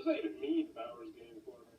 that even mean, Bowers game for me?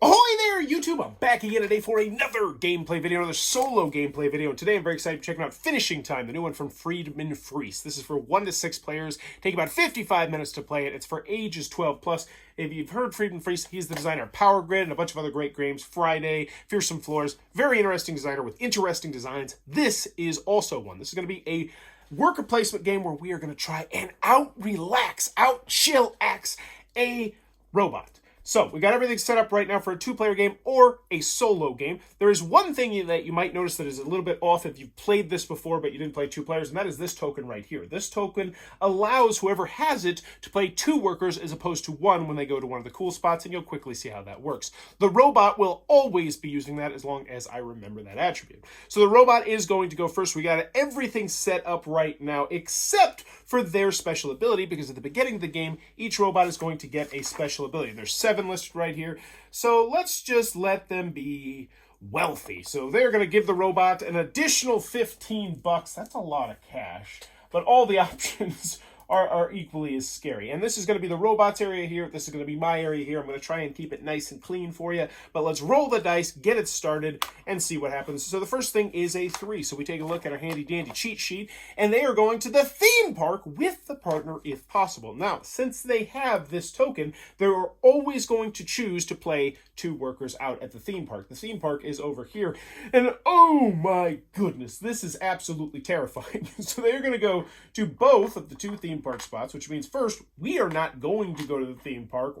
Ahoy there, YouTube! I'm back again today for another gameplay video, another solo gameplay video. And today I'm very excited to check out Finishing Time, the new one from Friedman Freese. This is for 1 to 6 players. Take about 55 minutes to play it. It's for ages 12 plus. If you've heard Friedman Freese, he's the designer of Power Grid and a bunch of other great games. Friday, Fearsome Floors. Very interesting designer with interesting designs. This is also one. This is going to be a worker placement game where we are going to try and out-relax, out-chill-ax a robot. So, we got everything set up right now for a 2-player game or a solo game. There is one thing that you might notice that is a little bit off if you've played this before but you didn't play 2 players, and that is this token right here. This token allows whoever has it to play 2 workers as opposed to 1 when they go to one of the cool spots, and you'll quickly see how that works. The robot will always be using that as long as I remember that attribute. So the robot is going to go first. We got everything set up right now except for their special ability, because at the beginning of the game, each robot is going to get a special ability. There's 7 listed right here. So let's just let them be wealthy. So they're going to give the robot an additional 15 bucks. That's a lot of cash. But all the options are equally as scary. And this is going to be the robots area here. This is going to be my area here. I'm going to try and keep it nice and clean for you. But let's roll the dice, get it started, and see what happens. So the first thing is a 3. So we take a look at our handy-dandy cheat sheet. And they are going to the theme park with the partner if possible. Now, since they have this token, they're always going to choose to play 2 workers out at the theme park. The theme park is over here. And oh my goodness, this is absolutely terrifying. So they're going to go to both of the 2 theme park spots, which means first, we are not going to go to the theme park,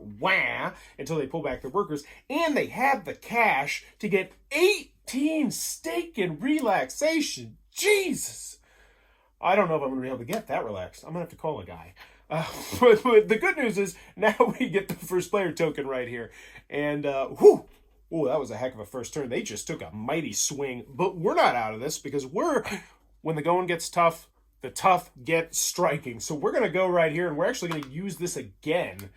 until they pull back their workers, and they have the cash to get 18 steak and relaxation. Jesus! I don't know if I'm going to be able to get that relaxed. I'm going to have to call a guy. But the good news is, now we get the first player token right here. And, whew! Oh, that was a heck of a first turn. They just took a mighty swing. But we're not out of this, because when the going gets tough, the tough get striking. So we're going to go right here, and we're actually going to use this again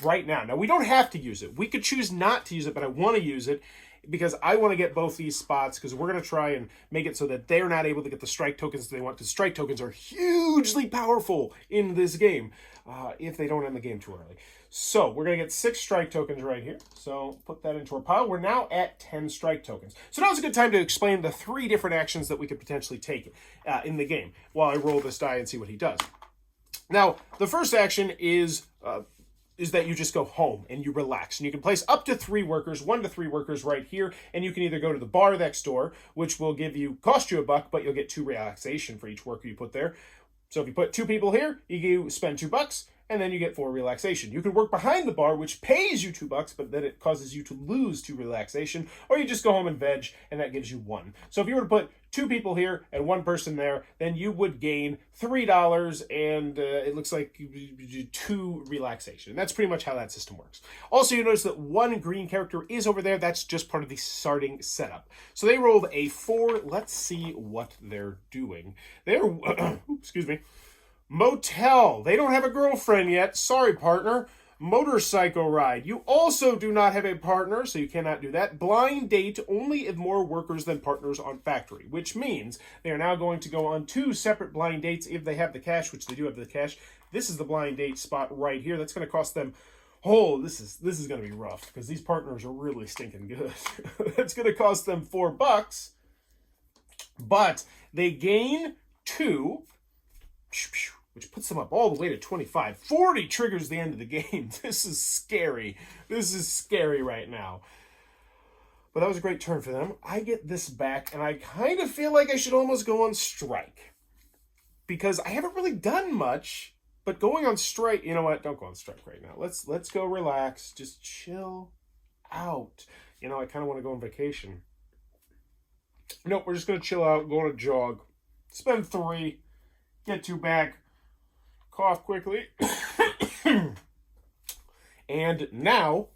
right now. Now, we don't have to use it. We could choose not to use it, but I want to use it because I want to get both these spots, because we're going to try and make it so that they're not able to get the strike tokens they want, because strike tokens are hugely powerful in this game if they don't end the game too early. So we're going to get 6 strike tokens right here. So put that into our pile. We're now at 10 strike tokens. So now's a good time to explain the 3 different actions that we could potentially take in the game while I roll this die and see what he does. Now, the first action is that you just go home and you relax. And you can place up to 3 workers, 1 to 3 workers right here. And you can either go to the bar next door, which will cost you $1, but you'll get 2 relaxation for each worker you put there. So if you put 2 people here, you spend $2, and then you get 4 relaxation. You can work behind the bar, which pays you $2, but then it causes you to lose 2 relaxation, or you just go home and veg, and that gives you 1. So if you were to put 2 people here and 1 person there, then you would gain $3, and it looks like 2 relaxation. And that's pretty much how that system works. Also, you notice that 1 green character is over there. That's just part of the starting setup. So they rolled a 4. Let's see what they're doing. They're, excuse me, motel. They don't have a girlfriend yet. Sorry, partner. Motorcycle ride. You also do not have a partner, so you cannot do that. Blind date, only if more workers than partners on factory, which means they are now going to go on 2 separate blind dates if they have the cash, which they do have the cash. This is the blind date spot right here. That's going to cost them, this is going to be rough, because these partners are really stinking good. That's going to cost them $4, but they gain 2, which puts them up all the way to 25. 40 triggers the end of the game. This is scary. This is scary right now. But that was a great turn for them. I get this back, and I kind of feel like I should almost go on strike, because I haven't really done much, but going on strike, you know what? Don't go on strike right now. Let's go relax. Just chill out. You know, I kind of want to go on vacation. Nope, we're just going to chill out, go on a jog, spend 3, get 2 back, cough quickly. And now,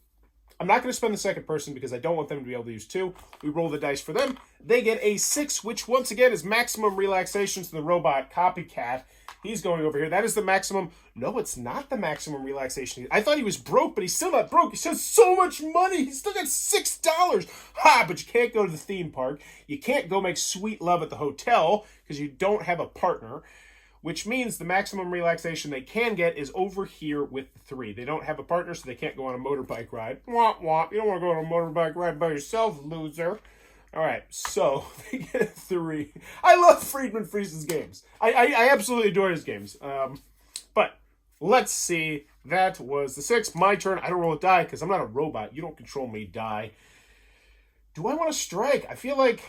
I'm not going to spend the second person because I don't want them to be able to use 2. We roll the dice for them. They get a 6, which once again is maximum relaxation to the robot copycat. He's going over here. That is the maximum. No, it's not the maximum relaxation. I thought he was broke, but he's still not broke. He has so much money. He's still got $6. Ha, but you can't go to the theme park. You can't go make sweet love at the hotel because you don't have a partner, which means the maximum relaxation they can get is over here with 3. They don't have a partner, so they can't go on a motorbike ride. Womp womp. You don't want to go on a motorbike ride by yourself, loser. All right, so they get a 3. I love Friedman Freese's games. I absolutely adore his games. But let's see. That was the 6. My turn. I don't roll a die because I'm not a robot. You don't control me, die. Do I want to strike? I feel like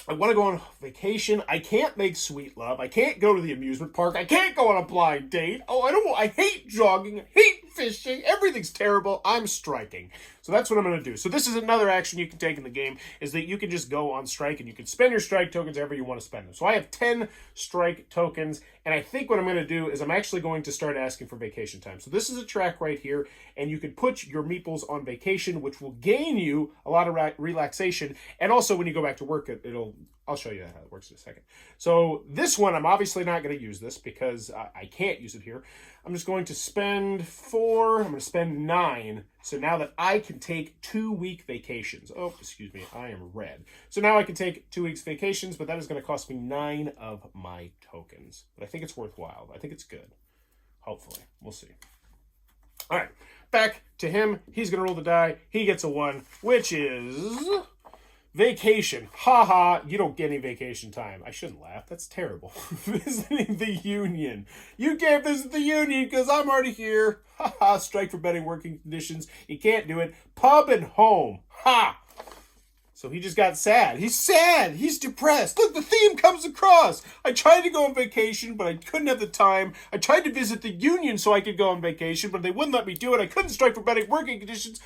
I want to go on vacation. I can't make sweet love. I can't go to the amusement park. I can't go on a blind date. Oh, I hate jogging. I hate fishing. Everything's terrible. I'm striking. So that's what I'm going to do. So this is another action you can take in the game, is that you can just go on strike and you can spend your strike tokens however you want to spend them. So I have 10 strike tokens, and I think what I'm going to do is I'm actually going to start asking for vacation time. So this is a track right here, and you can put your meeples on vacation, which will gain you a lot of relaxation, and also when you go back to work, I'll show you how it works in a second. So this one, I'm obviously not going to use this because I can't use it here. I'm just going to spend 4. I'm going to spend 9. So now that I can take 2-week vacations. Oh, excuse me. I am red. So now I can take 2 weeks vacations, but that is going to cost me 9 of my tokens. But I think it's worthwhile. I think it's good. Hopefully. We'll see. All right. Back to him. He's going to roll the die. He gets a 1, which is vacation. Haha, you don't get any vacation time. I shouldn't laugh. That's terrible. Visiting the union. You can't visit the union because I'm already here. Haha, strike for better working conditions. You can't do it. Pub and home. Ha! So he just got sad. He's sad. He's depressed. Look, the theme comes across. I tried to go on vacation, but I couldn't have the time. I tried to visit the union so I could go on vacation, but they wouldn't let me do it. I couldn't strike for better working conditions.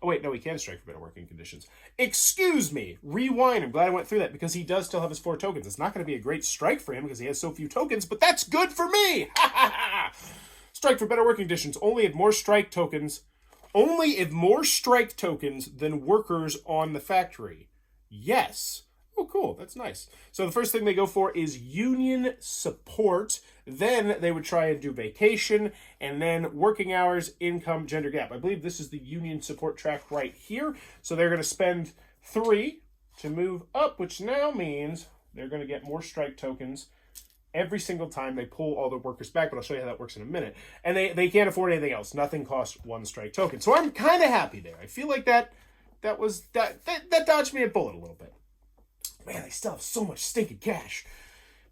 Oh, wait, no, he can strike for better working conditions. Excuse me. Rewind. I'm glad I went through that because he does still have his 4 tokens. It's not going to be a great strike for him because he has so few tokens, but that's good for me. Strike for better working conditions. Only if more strike tokens than workers on the factory. Yes. Oh, cool. That's nice. So the first thing they go for is union support. Then they would try and do vacation, and then working hours, income, gender gap. I believe this is the union support track right here. So they're going to spend 3 to move up, which now means they're going to get more strike tokens every single time they pull all the workers back, but I'll show you how that works in a minute. And they can't afford anything else. Nothing costs 1 strike token. So I'm kind of happy there. I feel like that dodged me a bullet a little bit. Man, they still have so much stinking cash.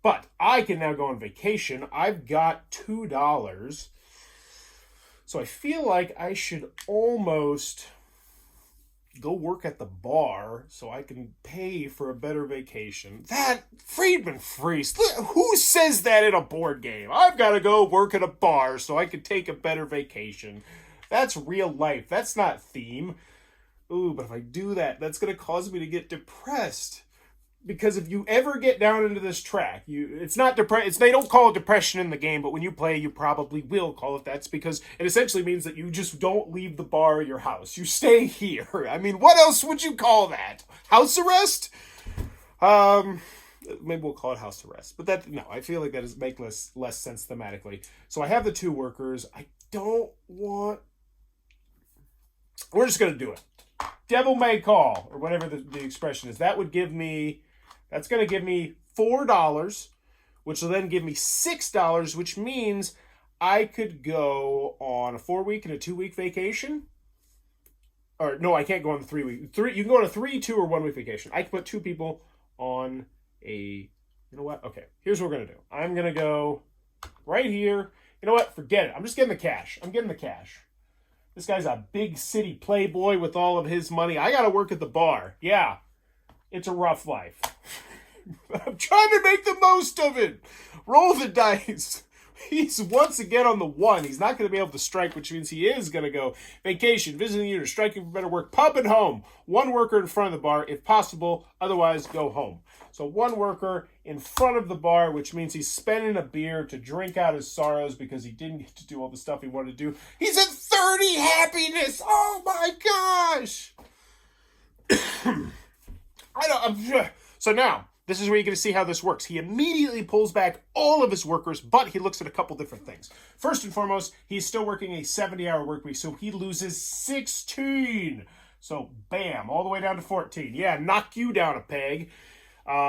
But I can now go on vacation. I've got $2. So I feel like I should almost go work at the bar so I can pay for a better vacation. That Friedman Freeze. Who says that in a board game? I've got to go work at a bar so I can take a better vacation. That's real life. That's not theme. Ooh, but if I do that, that's going to cause me to get depressed. Because if you ever get down into this track, it's not they don't call it depression in the game, but when you play, you probably will call it that. It's because it essentially means that you just don't leave the bar or your house. You stay here. I mean, what else would you call that? House arrest? Maybe we'll call it house arrest. But I feel like that is make less sense thematically. So I have the 2 workers. I don't want... We're just going to do it. Devil may call, or whatever the expression is. That's going to give me $4, which will then give me $6, which means I could go on a 4-week and a 2-week vacation. Or, no, I can't go on the 3-week. You can go on a 3, 2, or 1-week vacation. I can put 2 people on you know what? Okay, here's what we're going to do. I'm going to go right here. You know what? Forget it. I'm just getting the cash. This guy's a big city playboy with all of his money. I got to work at the bar. Yeah, it's a rough life. I'm trying to make the most of it. Roll the dice. He's once again on the 1. He's not going to be able to strike, which means he is going to go vacation, visiting the unit, striking for better work, pub and home. 1 worker in front of the bar, if possible. Otherwise, go home. So 1 worker in front of the bar, which means he's spending a beer to drink out his sorrows because he didn't get to do all the stuff he wanted to do. He's at 30 happiness. Oh my gosh. So now, this is where you're going to see how this works. He immediately pulls back all of his workers, but he looks at a couple different things. First and foremost, he's still working a 70-hour work week, so he loses 16. So, bam, all the way down to 14. Yeah, knock you down a peg.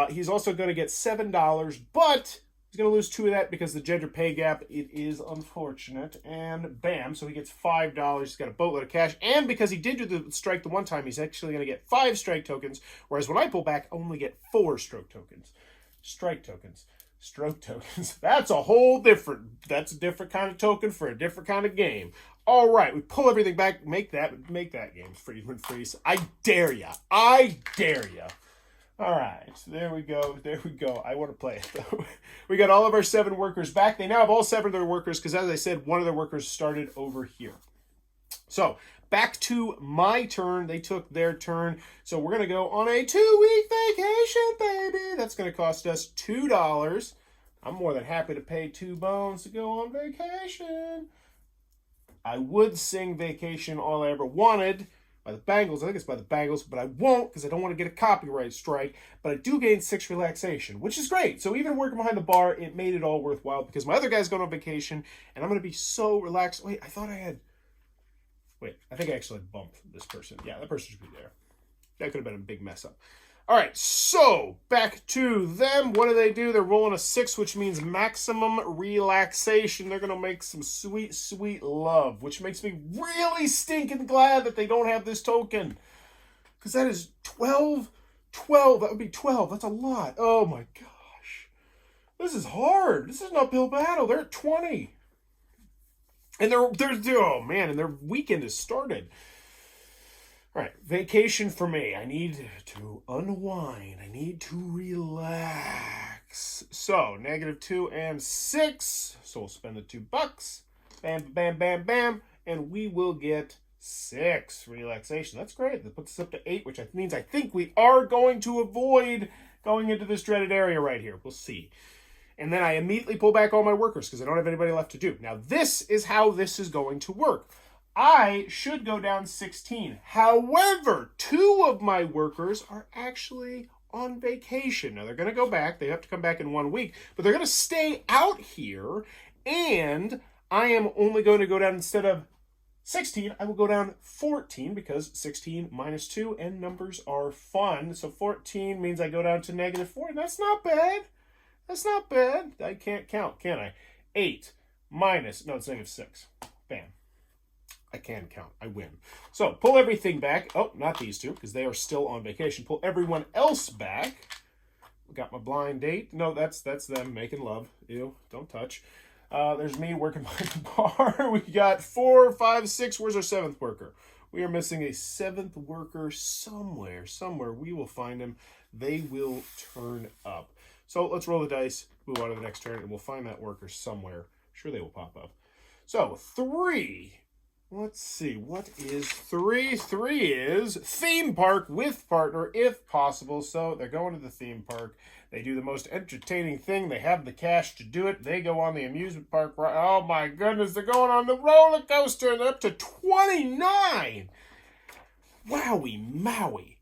He's also going to get $7, but He's going to lose 2 of that because the gender pay gap, it is unfortunate. And bam, so he gets $5. He's got a boatload of cash. And because he did do the strike the one time, he's actually going to get 5 strike tokens. Whereas when I pull back, I only get 4 stroke tokens. Strike tokens. Stroke tokens. That's a whole different, that's a different kind of token for a different kind of game. All right, we pull everything back, make that game Friedman Freeze. I dare ya. I dare ya. All right, there we go. There we go. I want to play it, though. We got all of our 7 workers back. They now have all 7 of their workers because, as I said, one of their workers started over here. So, back to my turn. They took their turn. So, we're going to go on a 2-week vacation, baby. That's going to cost us $2. I'm more than happy to pay 2 bones to go on vacation. I would sing Vacation All I Ever Wanted by the Bangles. I think it's by the Bangles, but I won't because I don't want to get a copyright strike. But I do gain 6 relaxation, which is great. So even working behind the bar, it made it all worthwhile because my other guy's going on vacation, and I'm going to be so relaxed. Wait, I thought I had... Wait, I think I actually bumped this person. Yeah, that person should be there. That could have been a big mess up. All right, so back to them. What do? They're rolling a 6, which means maximum relaxation. They're going to make some sweet, sweet love, which makes me really stinking glad that they don't have this token. Because that is 12. 12. That would be 12. That's a lot. Oh, my gosh. This is hard. This is an uphill battle. They're at 20. And they're oh, man, and their weekend has started. All right, vacation for me. I need to unwind. I need to relax. So, -2 and 6. So we'll spend the $2. Bam, bam, bam, bam. And we will get 6 relaxation. That's great. That puts us up to 8, which means I think we are going to avoid going into this dreaded area right here. We'll see. And then I immediately pull back all my workers because I don't have anybody left to do. Now, this is how this is going to work. I should go down 16. However, 2 of my workers are actually on vacation. Now, they're going to go back. They have to come back in 1 week. But they're going to stay out here. And I am only going to go down, instead of 16, I will go down 14 because 16 minus 2 and numbers are fun. So 14 means I go down to -4. And that's not bad. That's not bad. I can't count, can I? 8 minus, no, it's -6. Bam. I can count. I win. So, pull everything back. Oh, not these 2, because they are still on vacation. Pull everyone else back. Got my blind date. No, that's them making love. Ew, don't touch. There's me working by the bar. We got 4, 5, 6. Where's our 7th worker? We are missing a 7th worker somewhere. We will find him. They will turn up. So, let's roll the dice, move on to the next turn, and we'll find that worker somewhere. Sure, they will pop up. So, 3... Let's see, what is 3? 3 is theme park with partner, if possible. So they're going to the theme park. They do the most entertaining thing. They have the cash to do it. They go on the amusement park. Oh, my goodness, they're going on the roller coaster, and they're up to 29. Wowie Maui.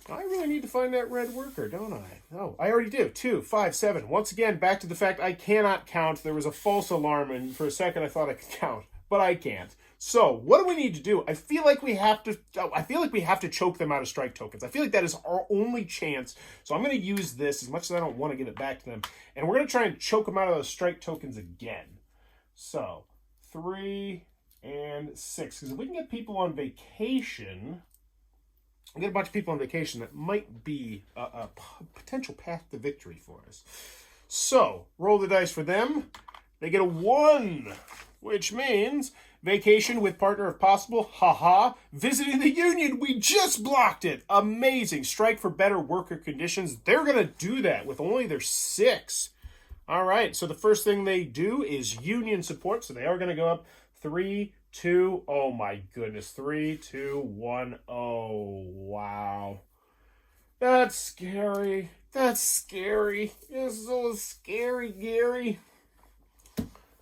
I really need to find that red worker, don't I? Oh, I already do. 2, 5, 7. Once again, back to the fact I cannot count. There was a false alarm, and for a second I thought I could count, but I can't. So, what do we need to do? I feel like we have to choke them out of strike tokens. I feel like that is our only chance. So I'm going to use this as much as I don't want to give it back to them. And we're going to try and choke them out of those strike tokens again. So, 3 and 6. Because if we can get people on vacation, we get a bunch of people on vacation, that might be a potential path to victory for us. So, roll the dice for them. They get a 1, which means vacation with partner if possible. Haha. Visiting the union. We just blocked it. Amazing. Strike for better worker conditions. They're going to do that with only their 6. All right. So the first thing they do is union support. So they are going to go up 3, 2. Oh, my goodness. 3, 2, 1. Oh, wow. That's scary. That's scary. It's so scary, Gary.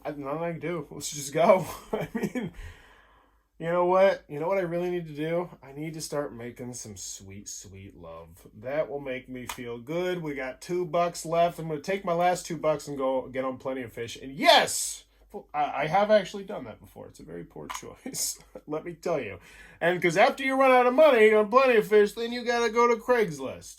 Nothing I can do. Let's just go. I mean, you know what? You know what I really need to do? I need to start making some sweet, sweet love. That will make me feel good. We got $2 left. I'm going to take my last $2 and go get on Plenty of Fish. And yes! I have actually done that before. It's a very poor choice. Let me tell you. And because after you run out of money on Plenty of Fish, then you got to go to Craigslist.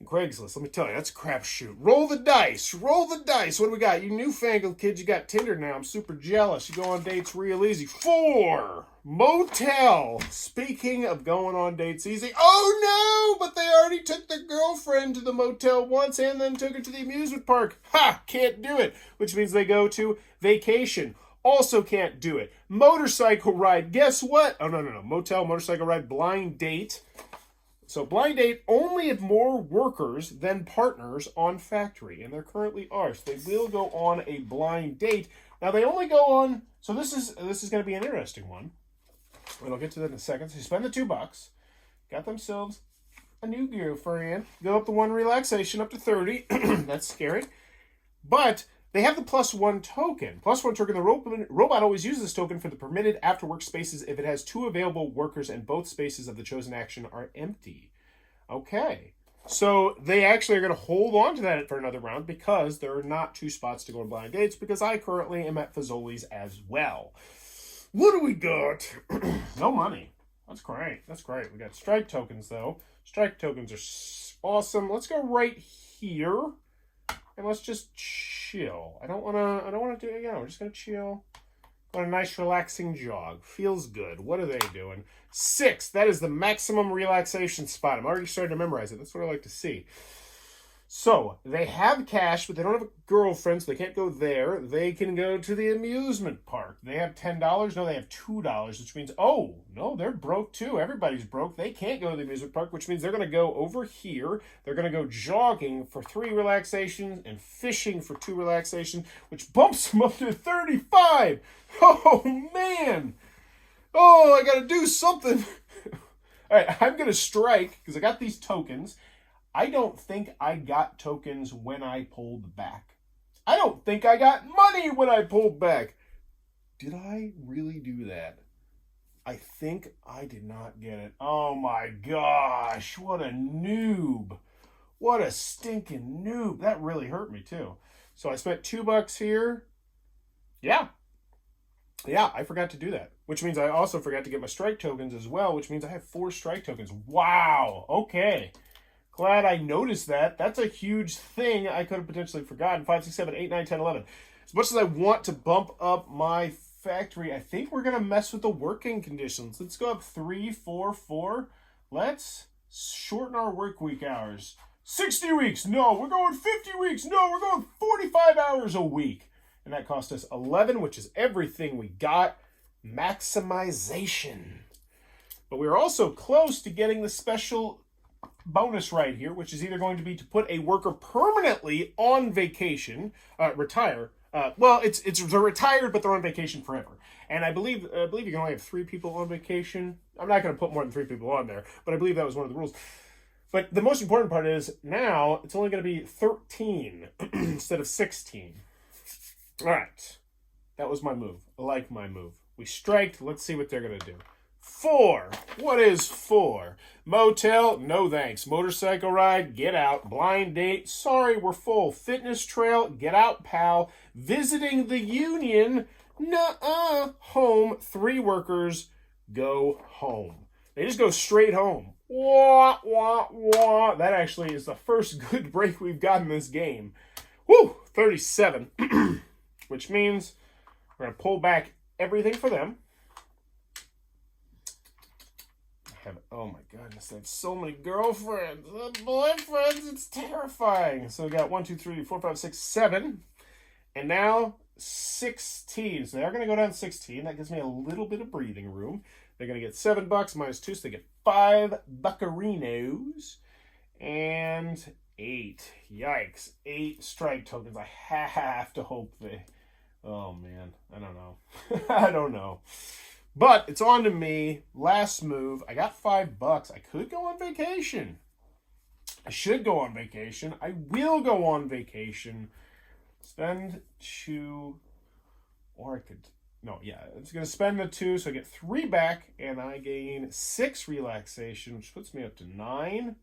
Craigslist, let me tell you, that's a crapshoot. Roll the dice. Roll the dice. What do we got? You newfangled kids, you got Tinder now. I'm super jealous. You go on dates real easy. 4. Motel. Speaking of going on dates easy. Oh no, but they already took their girlfriend to the motel once and then took her to the amusement park. Ha! Can't do it. Which means they go to vacation. Also can't do it. Motorcycle ride. Guess what? Oh, no. Motel, motorcycle ride, blind date. So blind date only if more workers than partners on factory, and there currently are. So they will go on a blind date. Now they only go on. So this is going to be an interesting one, and I'll get to that in a second. So you spend the $2, got themselves a new girlfriend. Go up to 1 relaxation up to 30. That's scary, but they have the +1 token. +1 token, the robot always uses this token for the permitted after-work spaces if it has 2 available workers and both spaces of the chosen action are empty. Okay. So they actually are going to hold on to that for another round because there are not 2 spots to go on blind dates because I currently am at Fazoli's as well. What do we got? No money. That's great. That's great. We got strike tokens, though. Strike tokens are awesome. Let's go right here. And let's just chill. I don't wanna do it again. We're just gonna chill. On a nice relaxing jog. Feels good. What are they doing? 6. That is the maximum relaxation spot. I'm already starting to memorize it. That's what I like to see. So they have cash, but they don't have a girlfriend, so they can't go there. They can go to the amusement park. They have $10. No, they have $2, which means, oh, no, they're broke too. Everybody's broke. They can't go to the amusement park, which means they're going to go over here. They're going to go jogging for 3 relaxations and fishing for 2 relaxations, which bumps them up to 35. Oh, man. Oh, I got to do something. All right, I'm going to strike because I got these tokens. I don't think I got tokens when I pulled back. I don't think I got money when I pulled back. Did I really do that? I think I did not get it. Oh my gosh, what a noob. What a stinking noob. That really hurt me too. So I spent $2 here. Yeah, I forgot to do that. Which means I also forgot to get my strike tokens as well, which means I have 4 strike tokens. Wow, okay. Glad I noticed that. That's a huge thing I could have potentially forgotten. 5, 6, 7, 8, 9, 10, 11. As much as I want to bump up my factory, I think we're going to mess with the working conditions. Let's go up 3, 4, 4. Let's shorten our work week hours. 60 weeks. No, we're going 50 weeks. No, we're going 45 hours a week. And that cost us 11, which is everything we got. Maximization. But we were also close to getting the special bonus right here, which is either going to be to put a worker permanently on vacation, retire. Well, they're retired, but they're on vacation forever. And I believe you can only have 3 people on vacation. I'm not going to put more than 3 people on there, but I believe that was one of the rules. But the most important part is now it's only going to be 13 instead of 16. All right, that was my move. I like my move. We striked. Let's see what they're going to do. 4. What is 4? Motel, no thanks. Motorcycle ride, get out. Blind date, sorry, we're full. Fitness trail, get out, pal. Visiting the union, nuh-uh. Home, 3 workers, go home. They just go straight home. Wah, wah, wah. That actually is the first good break we've got in this game. Woo, 37. Which means we're going to pull back everything for them. Oh my goodness, I have so many girlfriends, boyfriends, it's terrifying. So we got 1, 2, 3, 4, 5, 6, 7, and now 16. So they're going to go down 16. That gives me a little bit of breathing room. They're going to get $7 minus 2, so they get 5 buccarinos and 8. Yikes, 8 strike tokens. I have to hope they. Oh man, I don't know. I don't know. But it's on to me. Last move. I got $5. I could go on vacation. I should go on vacation. I will go on vacation. Spend 2. Or I could. No, yeah. It's going to spend the 2. So I get 3 back. And I gain 6 relaxation, which puts me up to 9.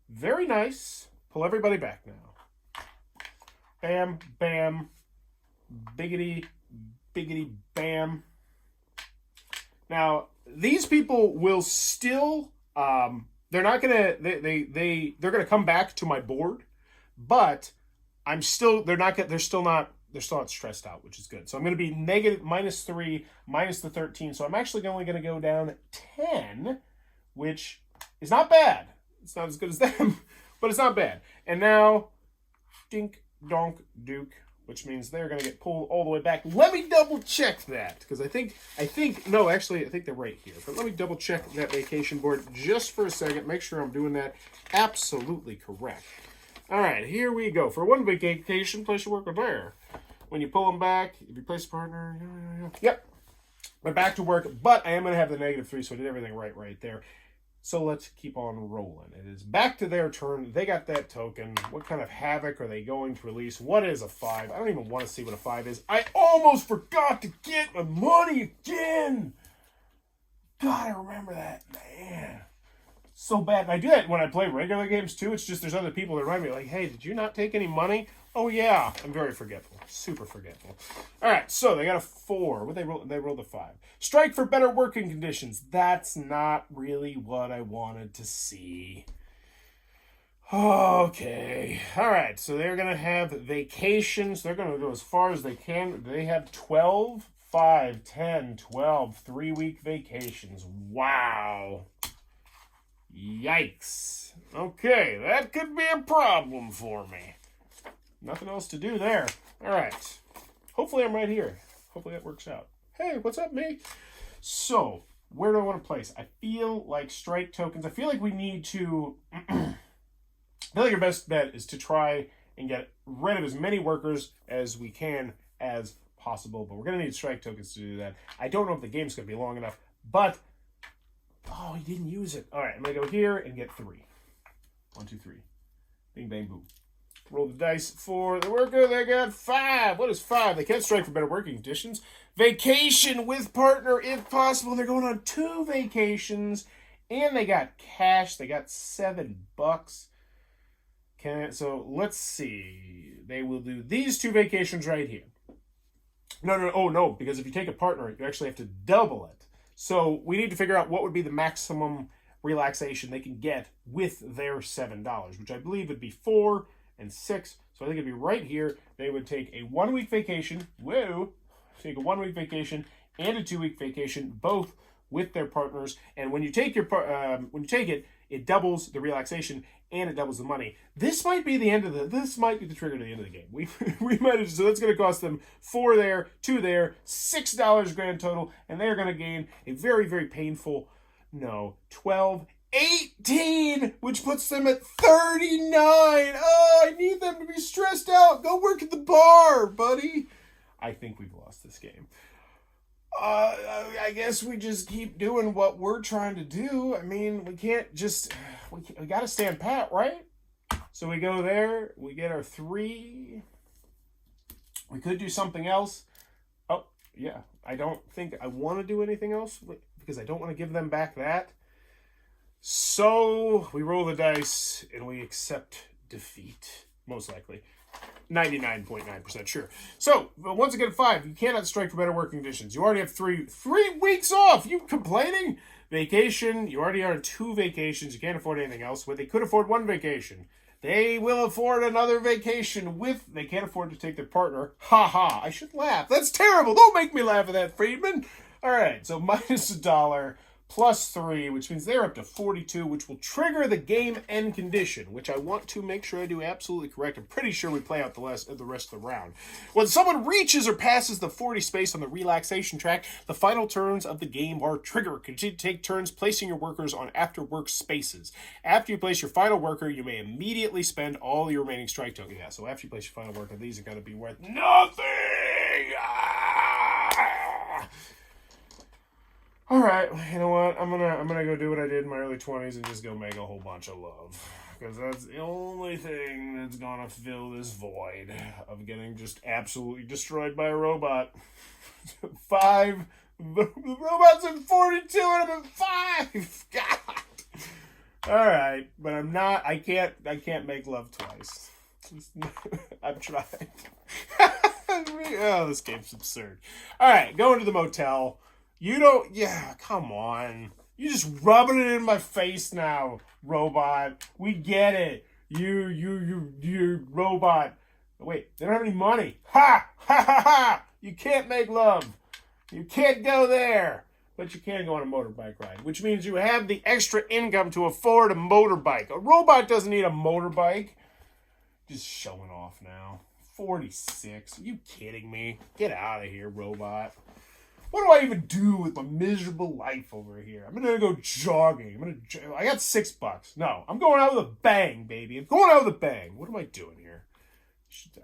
Very nice. Pull everybody back now. Bam, bam. Biggity, biggity, bam. Now, these people will still they're not gonna they're gonna come back to my board, but I'm still they're still not stressed out, which is good. So I'm gonna be negative -3 minus the 13. So I'm actually only gonna go down 10, which is not bad. It's not as good as them, but it's not bad. And now, dink donk duke, which means they're going to get pulled all the way back. Let me double check that, because I think no, actually, I think they're right here. But let me double check that vacation board just for a second. Make sure I'm doing that absolutely correct. All right, here we go. For one vacation, place your worker there. When you pull them back, if you place a partner, yep. We're back to work, but I am going to have the -3, so I did everything right there. So let's keep on rolling. It is back to their turn. They got that token. What kind of havoc are they going to release? What is a 5? I don't even want to see what a 5 is. I almost forgot to get my money again. God, I remember that. Man. So bad. And I do that when I play regular games too. It's just there's other people that remind me like, hey, did you not take any money? Oh yeah. I'm very forgetful. Super forgetful. All right, so they got a 4. What they roll? They rolled a 5. Strike for better working conditions. That's not really what I wanted to see. Okay. All right, so they're going to have vacations. They're going to go as far as they can. They have 12, 5, 10, 12, 3-week vacations. Wow. Yikes. Okay, that could be a problem for me. Nothing else to do there. All right. Hopefully I'm right here. Hopefully that works out. Hey, what's up, me? So, where do I want to place? I feel like strike tokens. I feel like we need to... I feel like your best bet is to try and get rid of as many workers as we can as possible. But we're going to need strike tokens to do that. I don't know if the game's going to be long enough. But... oh, he didn't use it. All right, I'm going to go here and get 3. 1, 2, 3. Bing, bang, boom. Roll the dice for the worker. They got 5. What is 5? They can't strike for better working conditions. Vacation with partner if possible. They're going on 2 vacations. And they got cash. They got $7. So let's see. They will do these 2 vacations right here. No. Oh, no. Because if you take a partner, you actually have to double it. So we need to figure out what would be the maximum relaxation they can get with their $7, which I believe would be 4 and 6. So I think it'd be right here. They would take a 1-week vacation. Whoa. Take a 1-week vacation and a 2-week vacation, both with their partners. And when you take it, it doubles the relaxation and it doubles the money. This might be the end of this might be the trigger to the end of the game. We might have, so that's going to cost them 4 there, 2 there, $6 grand total, and they're going to gain a very, very painful 12, 18, which puts them at 39. Oh, I need them to be stressed out. Go work at the bar, buddy. I think we've lost this game. I guess we just keep doing what we're trying to do. I mean, we can't just... We got to stand pat, right? So we go there. We get our 3. We could do something else. Oh, yeah. I don't think I want to do anything else because I don't want to give them back that. So we roll the dice and we accept defeat, most likely. 99.9% sure. So, once again, 5. You cannot strike for better working conditions. You already have 3 weeks off. You complaining? Vacation. You already are on 2 vacations. You can't afford anything else. But they could afford 1 vacation. They will afford another vacation they can't afford to take their partner. Ha ha. I should laugh. That's terrible. Don't make me laugh at that, Friedman. All right. So, minus $1. Plus 3, which means they're up to 42, which will trigger the game end condition, which I want to make sure I do absolutely correct. I'm pretty sure we play out the rest of the round. When someone reaches or passes the 40 space on the relaxation track, the final turns of the game are triggered. Continue to take turns placing your workers on after work spaces. After you place your final worker, you may immediately spend all your remaining strike tokens. Yeah, so after you place your final worker, these are going to be worth nothing! All right, you know what? I'm gonna go do what I did in my early 20s and just go make a whole bunch of love, because that's the only thing that's gonna fill this void of getting just absolutely destroyed by a robot. 5, the robot's in 42 and I'm in 5. God. All right, but I'm not. I can't make love twice. I've tried. Oh, this game's absurd. All right, going to the motel. You don't, yeah, come on. You just rubbing it in my face now, robot. We get it. You robot. Wait, they don't have any money. Ha! Ha ha ha! You can't make love. You can't go there. But you can go on a motorbike ride, which means you have the extra income to afford a motorbike. A robot doesn't need a motorbike. Just showing off now. 46. Are you kidding me? Get out of here, robot. What do I even do with my miserable life over here? I'm gonna go jogging. I got $6. No, I'm going out with a bang, baby. I'm going out with a bang. What am I doing here?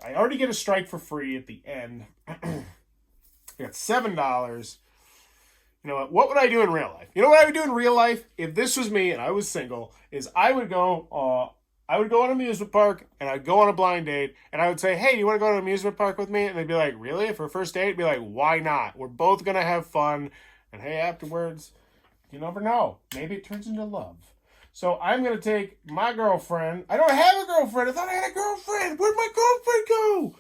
I already get a strike for free at the end. I got $7. You know what would I do in real life? You know what I would do in real life if this was me and I was single? Is I would go on an amusement park and I'd go on a blind date and I would say, hey, do you want to go to an amusement park with me? And they'd be like, really? For a first date? I'd be like, why not? We're both going to have fun. And hey, afterwards, you never know. Maybe it turns into love. So I'm going to take my girlfriend. I don't have a girlfriend. I thought I had a girlfriend. Where'd my girlfriend go?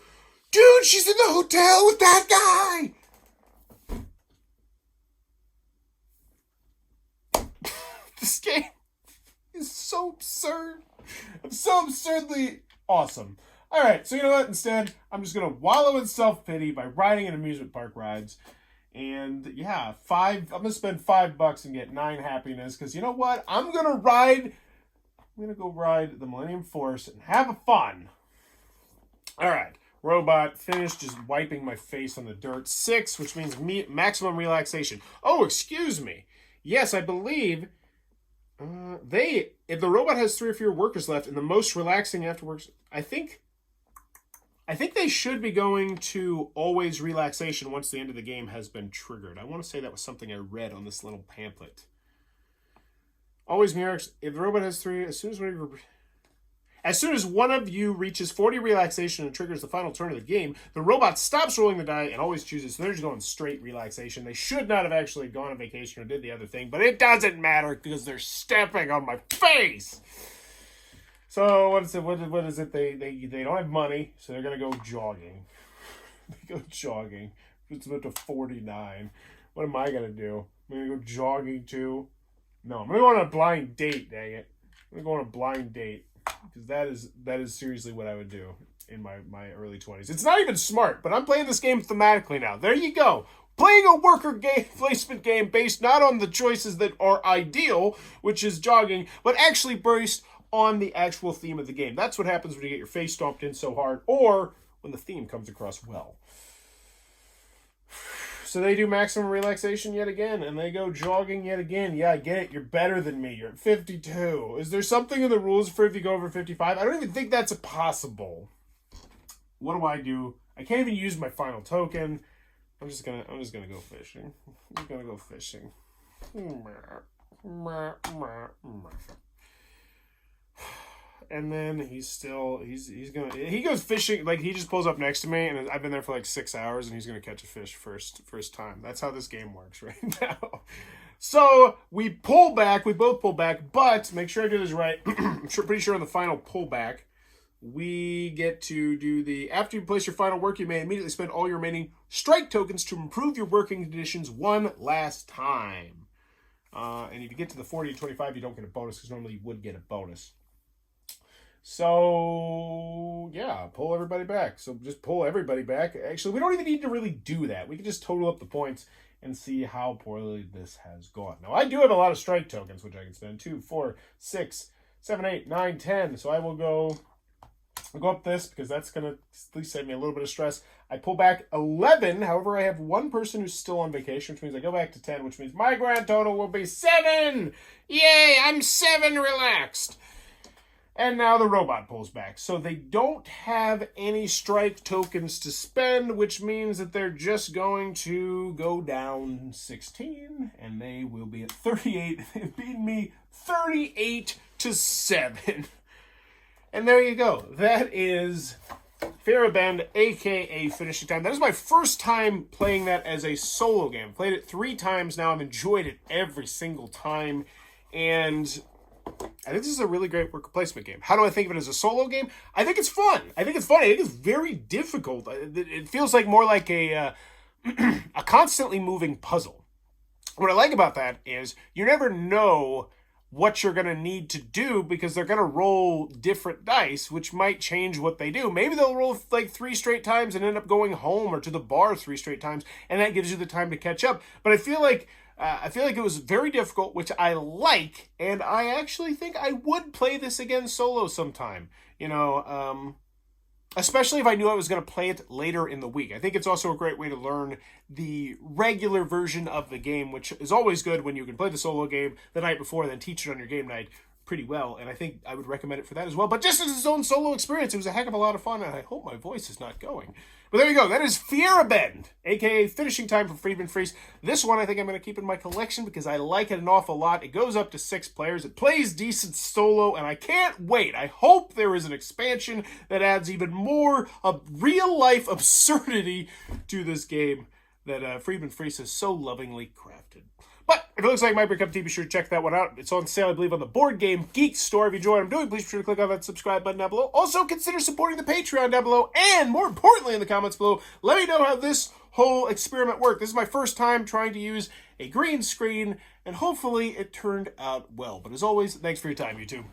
Dude, she's in the hotel with that guy. This game is so absurd. I'm so absurdly awesome. All right, so you know what? Instead, I'm just going to wallow in self-pity by riding in amusement park rides. And yeah, I'm going to spend $5 and get 9 happiness. Because you know what? I'm going to go ride the Millennium Force and have fun. All right, robot finished just wiping my face on the dirt. 6, which means maximum relaxation. Oh, excuse me. Yes, I believe... if the robot has 3 or fewer workers left and the most relaxing afterwards, I think they should be going to always relaxation once the end of the game has been triggered. I want to say that was something I read on this little pamphlet. Always mirrors. If the robot has 3, as soon as one of you reaches 40 relaxation and triggers the final turn of the game, the robot stops rolling the die and always chooses. So they're just going straight relaxation. They should not have actually gone on vacation or did the other thing, but it doesn't matter because they're stepping on my face. So what is it? What is it? They don't have money, so they're gonna go jogging. They go jogging. It's up to 49. What am I gonna do? I'm gonna go jogging too. No, I'm gonna go on a blind date. Dang it! I'm gonna go on a blind date. Because that is seriously what I would do in my early 20s. It's not even smart, but I'm playing this game thematically now. There you go. Playing a worker game placement game based not on the choices that are ideal, which is jogging, but actually based on the actual theme of the game. That's what happens when you get your face stomped in so hard, or when the theme comes across well. So they do maximum relaxation yet again, and they go jogging yet again. Yeah, I get it. You're better than me. You're at 52. Is there something in the rules for if you go over 55? I don't even think that's possible. What do? I can't even use my final token. I'm just gonna go fishing. I'm gonna go fishing. And then he goes fishing, like he just pulls up next to me and I've been there for like 6 hours and he's gonna catch a fish first time. That's how this game works right now. So we both pull back, but make sure I do this right. I'm pretty sure on the final pullback, we get to do after you place your final work, you may immediately spend all your remaining strike tokens to improve your working conditions one last time. And if you get to the 40 to 25, you don't get a bonus because normally you would get a bonus. So, yeah, pull everybody back. So just pull everybody back. Actually, we don't even need to really do that. We can just total up the points and see how poorly this has gone. Now, I do have a lot of strike tokens, which I can spend. 2, 4, 6, 7, 8, 9, 10. So I'll go up this because that's going to at least save me a little bit of stress. I pull back 11. However, I have one person who's still on vacation, which means I go back to 10, which means my grand total will be 7. Yay, I'm 7 relaxed. And now the robot pulls back. So they don't have any strike tokens to spend, which means that they're just going to go down 16. And they will be at 38. They've beaten me 38 to 7. And there you go. That is Feierabend, a.k.a. finishing time. That is my first time playing that as a solo game. Played it 3 times now. I've enjoyed it every single time. And I think this is a really great worker placement game. How do I think of it as a solo game? I think it's fun. I think it's funny. I think it's very difficult. It feels like more like a constantly moving puzzle. what I like about that is you never know what you're going to need to do because they're going to roll different dice, which might change what they do. Maybe they'll roll like 3 straight times and end up going home or to the bar 3 straight times, and that gives you the time to catch up. But I feel like it was very difficult, which I like, and I actually think I would play this again solo sometime. Especially if I knew I was going to play it later in the week. I think it's also a great way to learn the regular version of the game, which is always good when you can play the solo game the night before and then teach it on your game night pretty well. And I think I would recommend it for that as well. But just as its own solo experience, it was a heck of a lot of fun, and I hope my voice is not going. But there you go. That is Feierabend, a.k.a. Finishing Time for Friedman Freeze. This one I think I'm going to keep in my collection because I like it an awful lot. It goes up to 6 players. It plays decent solo, and I can't wait. I hope there is an expansion that adds even more of real-life absurdity to this game that Friedman Freeze has so lovingly crafted. But if it looks like it might be a cup of tea, be sure to check that one out. It's on sale, I believe, on the Board Game Geek store. If you enjoy what I'm doing, please be sure to click on that subscribe button down below. Also, consider supporting the Patreon down below. And more importantly, in the comments below, let me know how this whole experiment worked. This is my first time trying to use a green screen, and hopefully it turned out well. But as always, thanks for your time, YouTube.